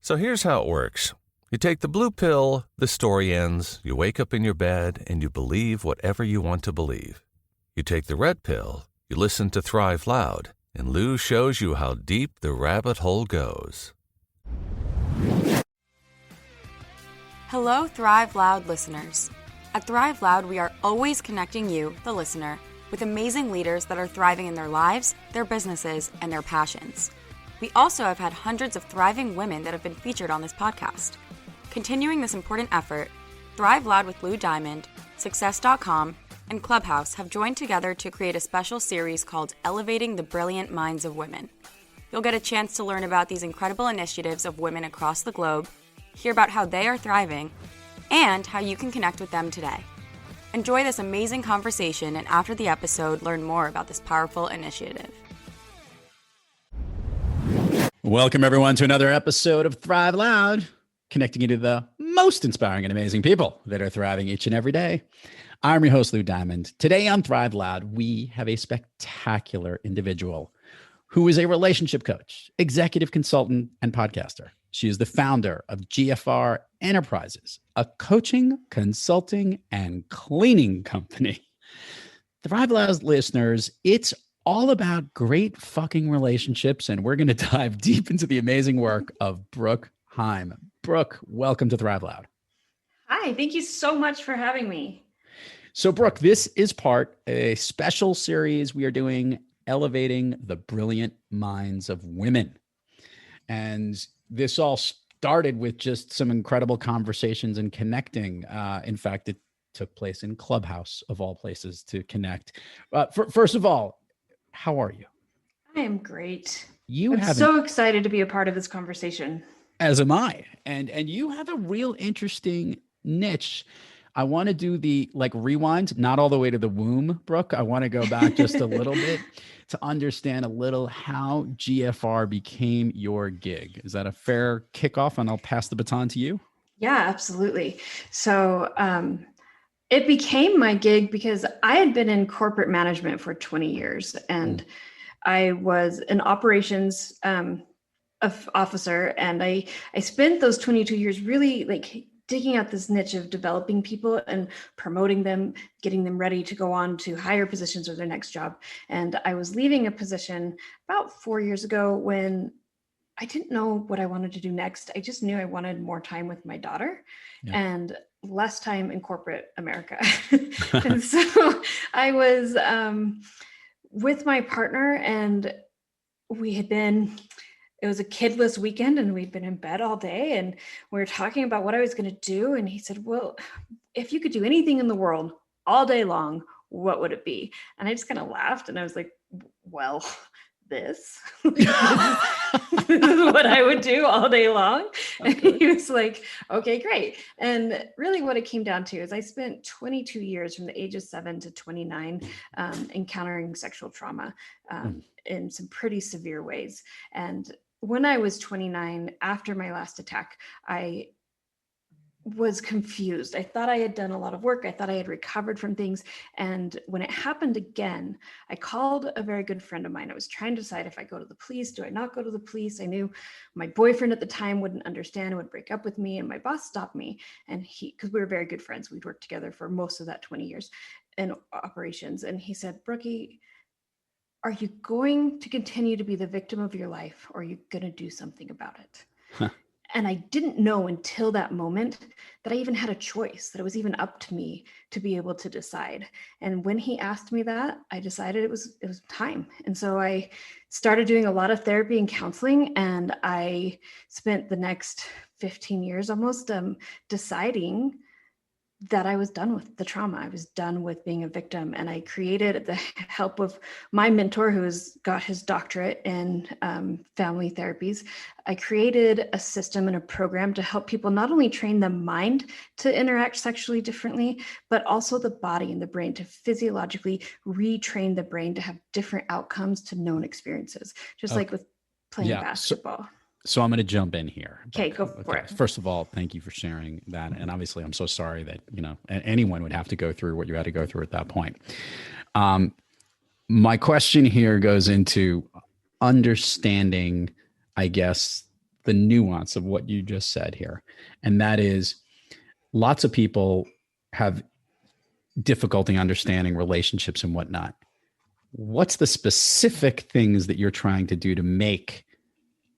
So here's how it works. You take the blue pill, the story ends, you wake up in your bed, and you believe whatever you want to believe. You take the red pill, you listen to Thrive Loud, and Lou shows you how deep the rabbit hole goes. Hello, Thrive Loud listeners. At Thrive Loud, we are always connecting you, the listener, with amazing leaders that are thriving in their lives, their businesses, and their passions. We also have had hundreds of thriving women that have been featured on this podcast. Continuing this important effort, Thrive Loud with Lou Diamond, Success.com, and Clubhouse have joined together to create a special series called Elevating the Brilliant Minds of Women. You'll get a chance to learn about these incredible initiatives of women across the globe, hear about how they are thriving, and how you can connect with them today. Enjoy this amazing conversation, and after the episode, learn more about this powerful initiative. Welcome, everyone, to another episode of Thrive Loud, connecting you to the most inspiring and amazing people that are thriving each and every day. I'm your host, Lou Diamond. Today on Thrive Loud, we have a spectacular individual who is a relationship coach, executive consultant, and podcaster. She is the founder of Gfr Enterprises, a coaching, consulting, and cleaning company. Thrive Loud listeners, it's all about great fucking relationships, and we're going to dive deep into the amazing work of Brooke Heym. Brooke, welcome to Thrive Loud. Hi, thank you so much for having me. So, Brooke, this is part of a special series we are doing, Elevating the Brilliant Minds of Women. And this all started with just some incredible conversations and connecting. In fact, it took place in Clubhouse, of all places, to connect. First of all, how are you? I am great. I'm so excited to be a part of this conversation. As am I. And you have a real interesting niche. I want to do the rewind, not all the way to the womb, Brooke. I want to go back just a little bit to understand a little how Gfr became your gig. Is that a fair kickoff? And I'll pass the baton to you. Yeah, absolutely. So it became my gig because I had been in corporate management for 20 years and I was an operations officer. And I spent those 22 years really digging out this niche of developing people and promoting them, getting them ready to go on to higher positions or their next job. And I was leaving a position about 4 years ago when I didn't know what I wanted to do next. I just knew I wanted more time with my daughter and less time in corporate America. And so I was with my partner, and it was a kidless weekend and we'd been in bed all day, and we were talking about what I was going to do. And he said, well, if you could do anything in the world all day long, what would it be? And I just kind of laughed and I was like, well, this is what I would do all day long. And he was like, okay, great. And really what it came down to is I spent 22 years from the age of 7 to 29 encountering sexual trauma in some pretty severe ways. And when I was 29, after my last attack, I was confused. I thought I had done a lot of work. I thought I had recovered from things. And when it happened again, I called a very good friend of mine. I was trying to decide if I go to the police, do I not go to the police? I knew my boyfriend at the time wouldn't understand and would break up with me. And my boss stopped me. And because we were very good friends, we'd worked together for most of that 20 years in operations. And he said, Brookie, are you going to continue to be the victim of your life, or are you going to do something about it? Huh. And I didn't know until that moment that I even had a choice, that it was even up to me to be able to decide. And when he asked me that, I decided it was time. And so I started doing a lot of therapy and counseling, and I spent the next 15 years almost deciding that I was done with the trauma. I was done with being a victim. And I created, the help of my mentor, who's got his doctorate in family therapies, I created a system and a program to help people not only train the mind to interact sexually differently, but also the body and the brain to physiologically retrain the brain to have different outcomes to known experiences, just like with playing basketball. So I'm going to jump in here. Okay, go for it. First of all, thank you for sharing that. And obviously, I'm so sorry that, anyone would have to go through what you had to go through at that point. My question here goes into understanding, I guess, the nuance of what you just said here. And that is, lots of people have difficulty understanding relationships and whatnot. What's the specific things that you're trying to do to make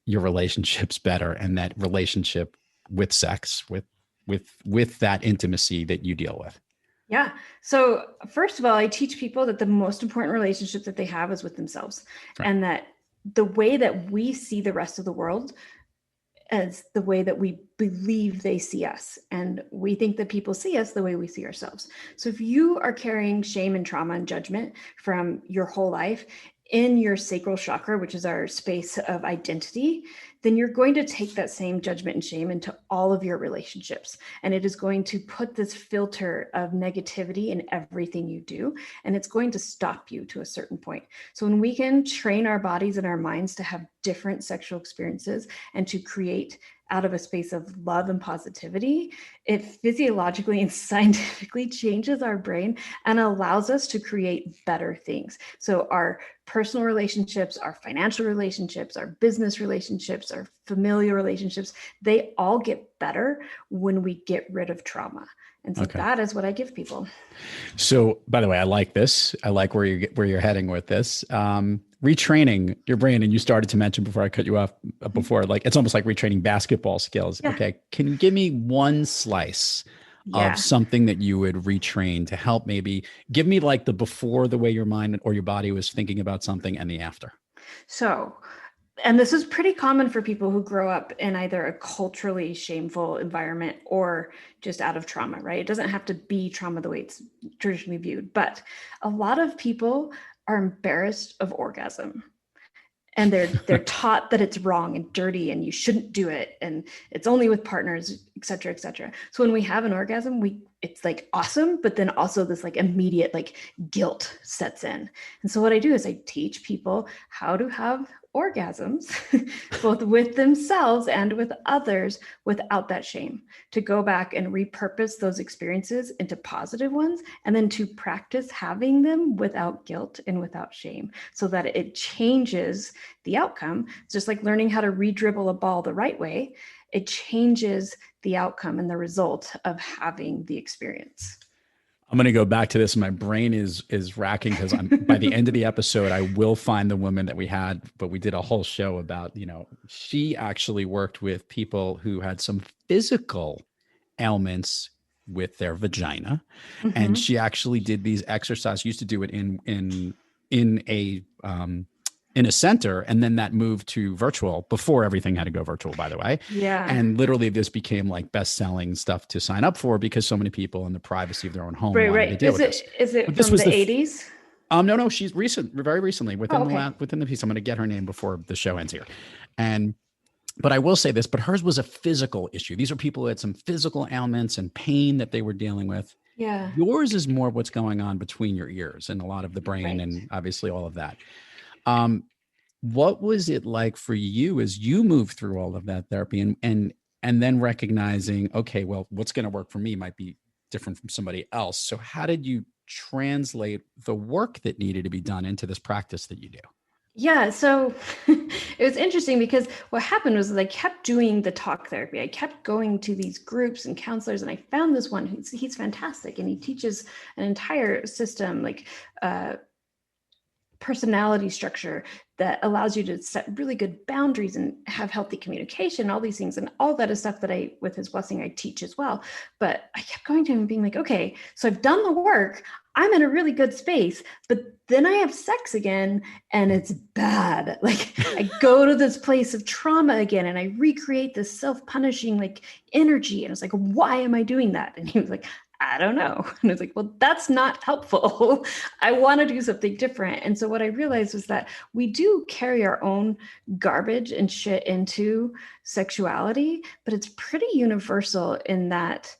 your relationships better, and that relationship with sex, with that intimacy that you deal with? Yeah. So first of all, I teach people that the most important relationship that they have is with themselves, Right. and that the way that we see the rest of the world as the way that we believe they see us. And we think that people see us the way we see ourselves. So if you are carrying shame and trauma and judgment from your whole life in your sacral chakra, which is our space of identity, then you're going to take that same judgment and shame into all of your relationships. And it is going to put this filter of negativity in everything you do. And it's going to stop you to a certain point. So when we can train our bodies and our minds to have different sexual experiences and to create out of a space of love and positivity, it physiologically and scientifically changes our brain and allows us to create better things. So our personal relationships, our financial relationships, our business relationships, our familial relationships, they all get better when we get rid of trauma. And so that is what I give people. So, by the way, I like this. I like where you're heading with this. Retraining your brain, and you started to mention before I cut you off before, like it's almost like retraining basketball skills. Yeah. Okay, can you give me one slice of something that you would retrain to help? Maybe give me like the before, the way your mind or your body was thinking about something, and the after. So, and this is pretty common for people who grow up in either a culturally shameful environment or just out of trauma, right? It doesn't have to be trauma the way it's traditionally viewed, but a lot of people are embarrassed of orgasm. And they're taught that it's wrong and dirty and you shouldn't do it. And it's only with partners, et cetera, et cetera. So when we have an orgasm, it's like awesome, but then also this like immediate like guilt sets in. And so what I do is I teach people how to have orgasms, both with themselves and with others, without that shame, to go back and repurpose those experiences into positive ones, and then to practice having them without guilt and without shame, so that it changes the outcome. It's just like learning how to re-dribble a ball the right way. It changes the outcome and the result of having the experience. I'm going to go back to this. My brain is racking because by the end of the episode, I will find the woman that we had, but we did a whole show about, she actually worked with people who had some physical ailments with their vagina. Mm-hmm. And she actually did these exercises, used to do it in a center, and then that moved to virtual before everything had to go virtual, by the way. Yeah. And literally this became like best-selling stuff to sign up for because so many people in the privacy of their own home wanted to deal with this. Is it from the 80s? No, she's very recently within the piece. I'm going to get her name before the show ends here. But I will say this, but hers was a physical issue. These are people who had some physical ailments and pain that they were dealing with. Yeah. Yours is more what's going on between your ears and a lot of the brain and obviously all of that. What was it like for you as you moved through all of that therapy and then recognizing, okay, well, what's going to work for me might be different from somebody else. So how did you translate the work that needed to be done into this practice that you do? Yeah. So it was interesting because what happened was I kept doing the talk therapy. I kept going to these groups and counselors, and I found this one he's fantastic. And he teaches an entire system, like, personality structure that allows you to set really good boundaries and have healthy communication, all these things. And all that is stuff that with his blessing, I teach as well. But I kept going to him and being like, okay, so I've done the work. I'm in a really good space, but then I have sex again and it's bad. Like I go to this place of trauma again and I recreate this self-punishing like energy. And it's like, why am I doing that? And he was like, I don't know. And I was like, well, that's not helpful. I want to do something different. And so what I realized was that we do carry our own garbage and shit into sexuality, but it's pretty universal in that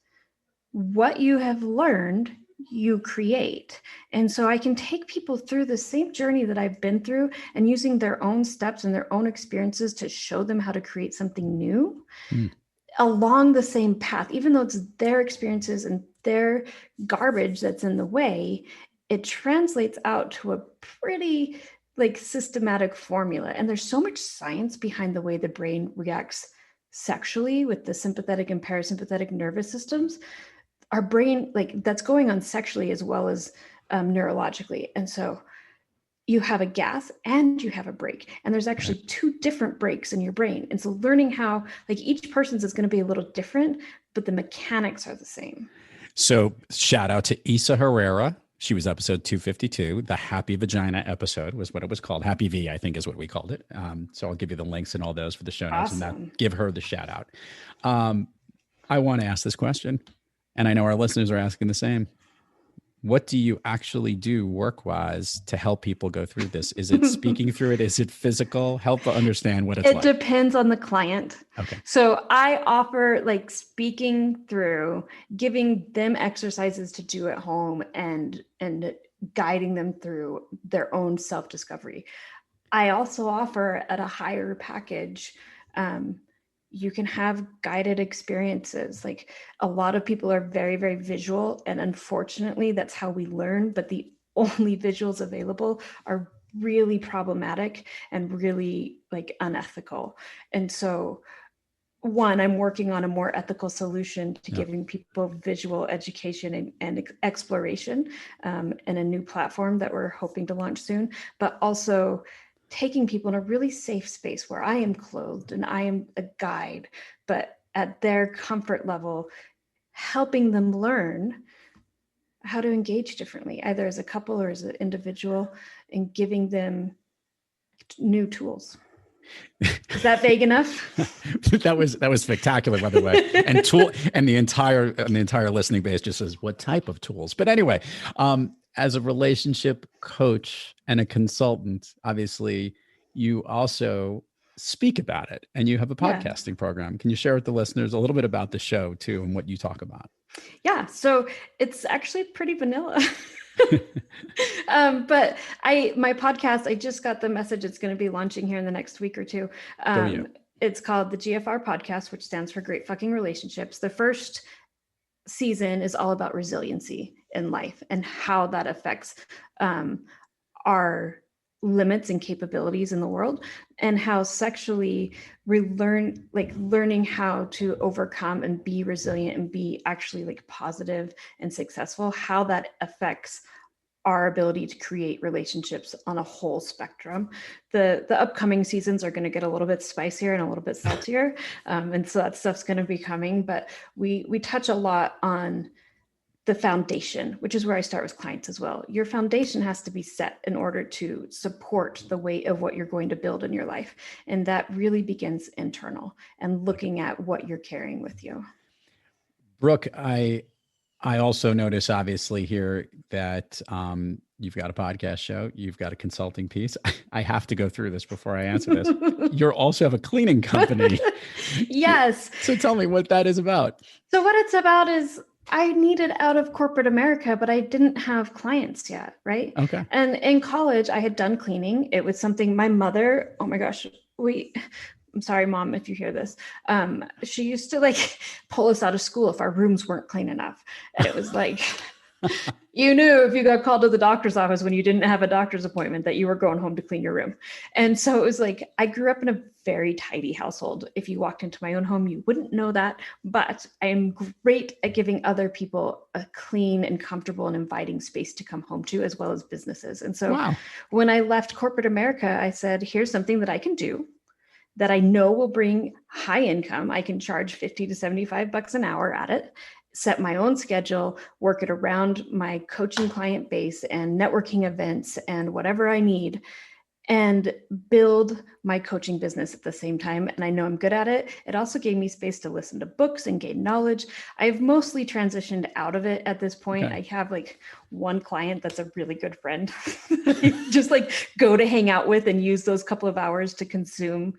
what you have learned, you create. And so I can take people through the same journey that I've been through and using their own steps and their own experiences to show them how to create something new. Along the same path, even though it's their experiences and their garbage that's in the way, it translates out to a pretty like systematic formula. And there's so much science behind the way the brain reacts sexually with the sympathetic and parasympathetic nervous systems, our brain, like that's going on sexually as well as neurologically. And so you have a gas and you have a brake, and there's actually two different brakes in your brain. And so learning how, like, each person's is going to be a little different, but the mechanics are the same. So shout out to Isa Herrera. She was episode 252. The Happy Vagina episode was what it was called. Happy V, I think, is what we called it. So I'll give you the links and all those for the show notes. Awesome. And give her the shout out. I want to ask this question, and I know our listeners are asking the same. What do you actually do work-wise to help people go through this? Is it speaking through it? Is it physical? Help understand what it's like. It depends on the client. Okay. So I offer like speaking through, giving them exercises to do at home and guiding them through their own self-discovery. I also offer at a higher package, you can have guided experiences. Like a lot of people are very, very visual, and unfortunately that's how we learn, but the only visuals available are really problematic and really like unethical. And so one, I'm working on a more ethical solution to giving people visual education and exploration, and a new platform that we're hoping to launch soon, but also taking people in a really safe space where I am clothed and I am a guide, but at their comfort level, helping them learn how to engage differently, either as a couple or as an individual, and giving them new tools. Is that vague enough? that was spectacular, by the way. And the entire listening base just says, what type of tools? But anyway, as a relationship coach and a consultant, obviously you also speak about it, and you have a podcasting program. Can you share with the listeners a little bit about the show too, and what you talk about? Yeah. So it's actually pretty vanilla. But my podcast, I just got the message it's going to be launching here in the next week or two. It's called the Gfr Podcast, which stands for Great Fucking Relationships. The first season is all about resiliency in life and how that affects our limits and capabilities in the world, and how sexually learning how to overcome and be resilient and be actually like positive and successful, how that affects our ability to create relationships on a whole spectrum. The upcoming seasons are going to get a little bit spicier and a little bit saltier. And so that stuff's going to be coming, but we touch a lot on the foundation, which is where I start with clients as well. Your foundation has to be set in order to support the weight of what you're going to build in your life. And that really begins internal and looking at what you're carrying with you. Brooke, I also notice obviously here that you've got a podcast show, you've got a consulting piece. I have to go through this before I answer this. You also have a cleaning company. Yes. So tell me what that is about. So what it's about is I needed out of corporate America, but I didn't have clients yet, right? Okay. And in college, I had done cleaning. It was something my mother, oh my gosh, I'm sorry, Mom, if you hear this. She used to like pull us out of school if our rooms weren't clean enough. And it was like, you knew if you got called to the doctor's office when you didn't have a doctor's appointment that you were going home to clean your room. And so it was like, I grew up in a very tidy household. If you walked into my own home, you wouldn't know that, but I am great at giving other people a clean and comfortable and inviting space to come home to, as well as businesses. And so When I left corporate America, I said, here's something that I can do that I know will bring high income. I can charge 50 to 75 bucks an hour at it, set my own schedule, work it around my coaching client base and networking events and whatever I need, and build my coaching business at the same time. And I know I'm good at it. It also gave me space to listen to books and gain knowledge. I've mostly transitioned out of it at this point. Okay. I have like one client that's a really good friend, just like go to hang out with and use those couple of hours to consume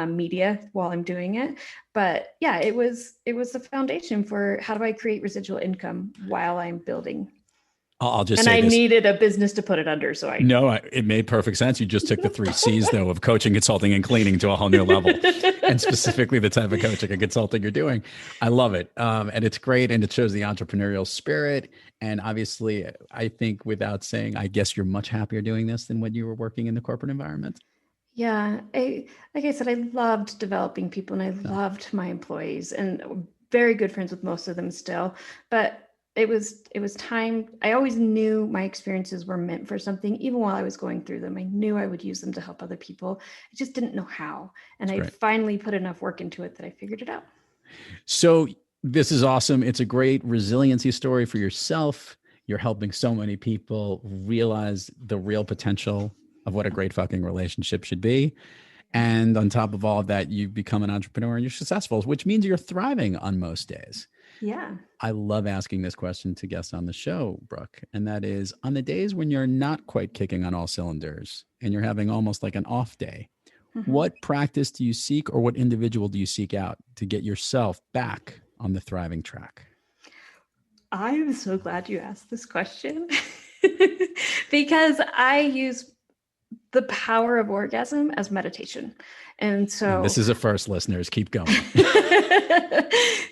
media while I'm doing it. But yeah, it was the foundation for how do I create residual income while I'm building. I'll just say this. And I needed a business to put it under. So it made perfect sense. You just took the 3 C's though of coaching, consulting, and cleaning to a whole new level, and specifically the type of coaching and consulting you're doing. I love it. And it's great. And it shows the entrepreneurial spirit. And obviously I think without saying, I guess you're much happier doing this than when you were working in the corporate environment. Yeah. Like I said, I loved developing people and I loved my employees and very good friends with most of them still. But it was time. I always knew my experiences were meant for something. Even while I was going through them, I knew I would use them to help other people. I just didn't know how. And I finally put enough work into it that I figured it out. So this is awesome. It's a great resiliency story for yourself. You're helping so many people realize the real potential of what a great fucking relationship should be. And on top of all of that, you become an entrepreneur and you're successful, which means you're thriving on most days. Yeah. I love asking this question to guests on the show, Brooke. And that is, on the days when you're not quite kicking on all cylinders and you're having almost like an off day, what practice do you seek or what individual do you seek out to get yourself back on the thriving track? I am so glad you asked this question because I use the power of orgasm as meditation. And so this is a first, listeners. Keep going.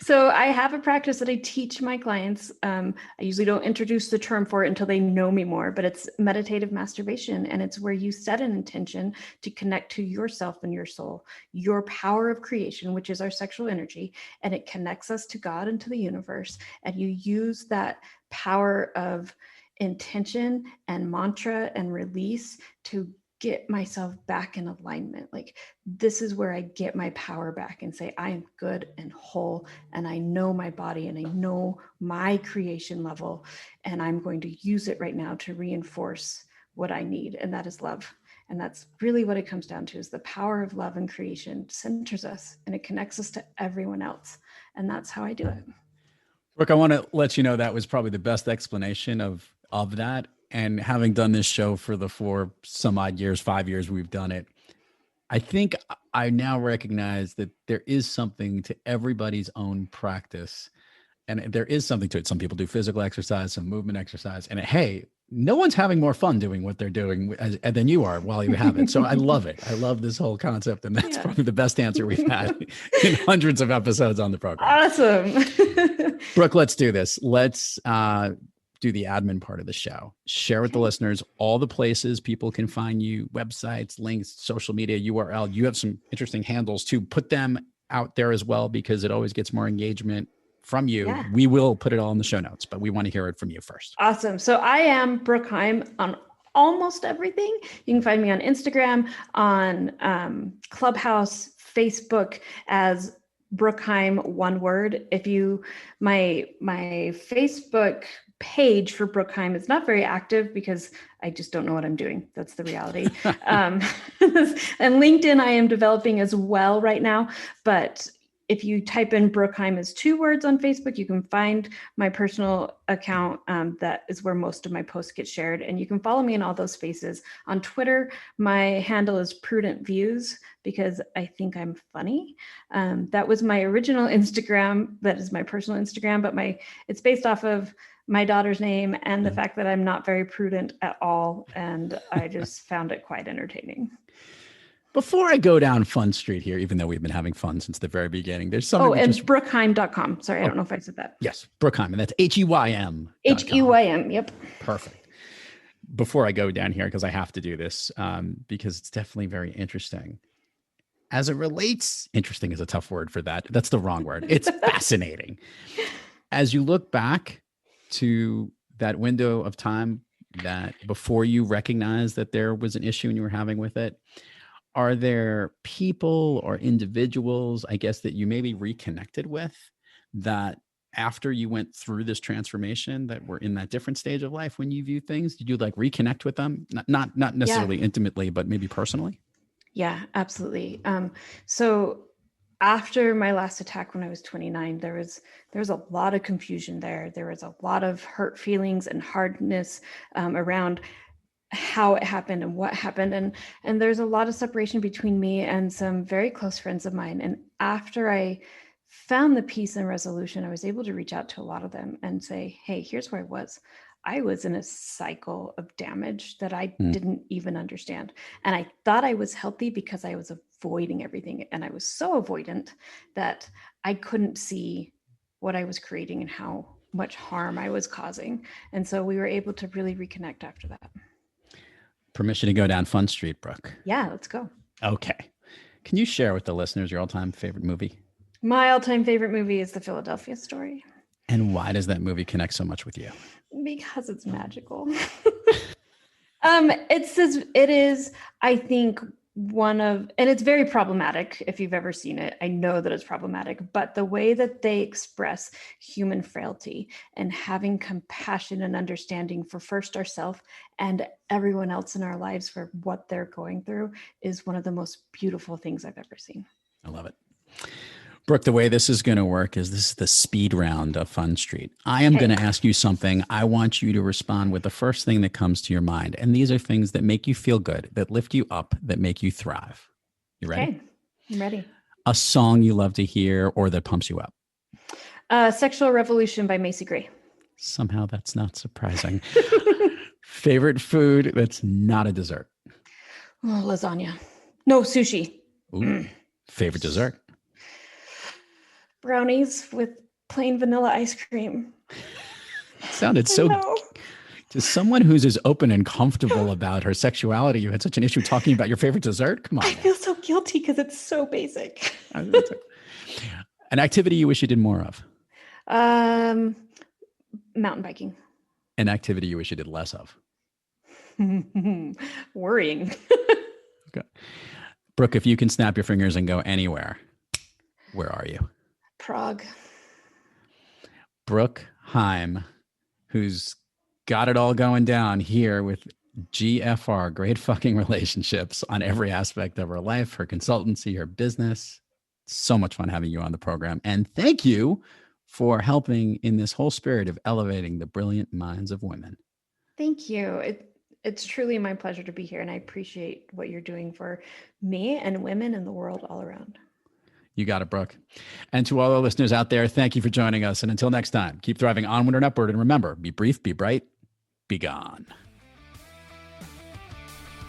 So I have a practice that I teach my clients. I usually don't introduce the term for it until they know me more, but it's meditative masturbation. And it's where you set an intention to connect to yourself and your soul, your power of creation, which is our sexual energy. And it connects us to God and to the universe. And you use that power of intention and mantra and release to get myself back in alignment. Like, this is where I get my power back and say, I am good and whole, and I know my body and I know my creation level, and I'm going to use it right now to reinforce what I need. And that is love. And that's really what it comes down to, is the power of love and creation centers us and it connects us to everyone else. And that's how I do it. Brooke, I want to let you know that was probably the best explanation of that. And having done this show for the 5 years we've done it, I think I now recognize that there is something to everybody's own practice. And there is something to it. Some people do physical exercise, some movement exercise. And hey, no one's having more fun doing what they're doing than you are while you have it. So I love it. I love this whole concept. And that's probably the best answer we've had in hundreds of episodes on the program. Awesome. Brooke, let's do this. Let's do the admin part of the show. Share with the listeners all the places people can find you, websites, links, social media, URL. You have some interesting handles too. Put them out there as well, because it always gets more engagement from you. Yeah. We will put it all in the show notes, but we want to hear it from you first. Awesome. So I am Brooke Heym on almost everything. You can find me on Instagram, on Clubhouse, Facebook as Brooke Heym, one word. My Facebook page for Brooke Heym is not very active because I just don't know what I'm doing. That's the reality. And LinkedIn, I am developing as well right now. But if you type in Brooke Heym as 2 words on Facebook, you can find my personal account. That is where most of my posts get shared. And you can follow me in all those spaces. On Twitter, my handle is Prudent Views because I think I'm funny. That was my original Instagram. That is my personal Instagram, but it's based off of my daughter's name and the fact that I'm not very prudent at all. And I just found it quite entertaining. Before I go down Fun Street here, even though we've been having fun since the very beginning, there's something. Oh, and BrookeHeym.com. Sorry, I don't know if I said that. Yes, Brooke Heym, and that's Heym. Heym, yep. Perfect. Before I go down here, because I have to do this, because it's definitely very interesting. As it relates, interesting is a tough word for that. That's the wrong word. It's fascinating. As you look back to that window of time that before you recognized that there was an issue and you were having with it, are there people or individuals, I guess, that you maybe reconnected with that after you went through this transformation that were in that different stage of life when you view things? Did you like reconnect with them? Not necessarily intimately, but maybe personally? Yeah, absolutely. So after my last attack when I was 29, there was a lot of confusion there. There was a lot of hurt feelings and hardness around how it happened and what happened. And there's a lot of separation between me and some very close friends of mine. And after I found the peace and resolution, I was able to reach out to a lot of them and say, hey, here's where I was. I was in a cycle of damage that I didn't even understand. And I thought I was healthy because I was avoiding everything. And I was so avoidant that I couldn't see what I was creating and how much harm I was causing. And so we were able to really reconnect after that. Permission to go down Fun Street, Brooke. Yeah, let's go. Okay. Can you share with the listeners your all-time favorite movie? My all-time favorite movie is The Philadelphia Story. And why does that movie connect so much with you? Because it's magical. It is, I think, and it's very problematic if you've ever seen it. I know that it's problematic, but the way that they express human frailty and having compassion and understanding for first ourselves and everyone else in our lives for what they're going through is one of the most beautiful things I've ever seen. I love it. Brooke, the way this is going to work is this is the speed round of Fun Street. I am going to ask you something. I want you to respond with the first thing that comes to your mind. And these are things that make you feel good, that lift you up, that make you thrive. You ready? Okay, I'm ready. A song you love to hear or that pumps you up. Sexual Revolution by Macy Gray. Somehow that's not surprising. Favorite food that's not a dessert. Oh, lasagna. No, sushi. Ooh. Favorite dessert. Brownies with plain vanilla ice cream. It sounded so. To someone who's as open and comfortable about her sexuality, you had such an issue talking about your favorite dessert? Come on. I feel so guilty because it's so basic. An activity you wish you did more of? Mountain biking. An activity you wish you did less of? Worrying. Okay. Brooke, if you can snap your fingers and go anywhere, where are you? Prague. Brooke Heym, who's got it all going down here with GFR, Great Fucking Relationships, on every aspect of her life, her consultancy, her business. So much fun having you on the program. And thank you for helping in this whole spirit of elevating the brilliant minds of women. Thank you. It's truly my pleasure to be here. And I appreciate what you're doing for me and women in the world all around. You got it, Brooke. And to all the listeners out there, thank you for joining us. And until next time, keep thriving onward and upward. And remember, be brief, be bright, be gone.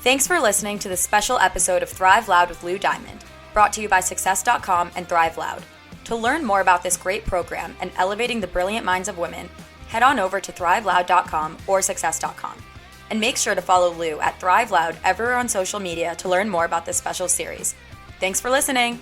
Thanks for listening to this special episode of Thrive Loud with Lou Diamond, brought to you by Success.com and Thrive Loud. To learn more about this great program and elevating the brilliant minds of women, head on over to thriveloud.com or Success.com. And make sure to follow Lou at Thrive Loud everywhere on social media to learn more about this special series. Thanks for listening.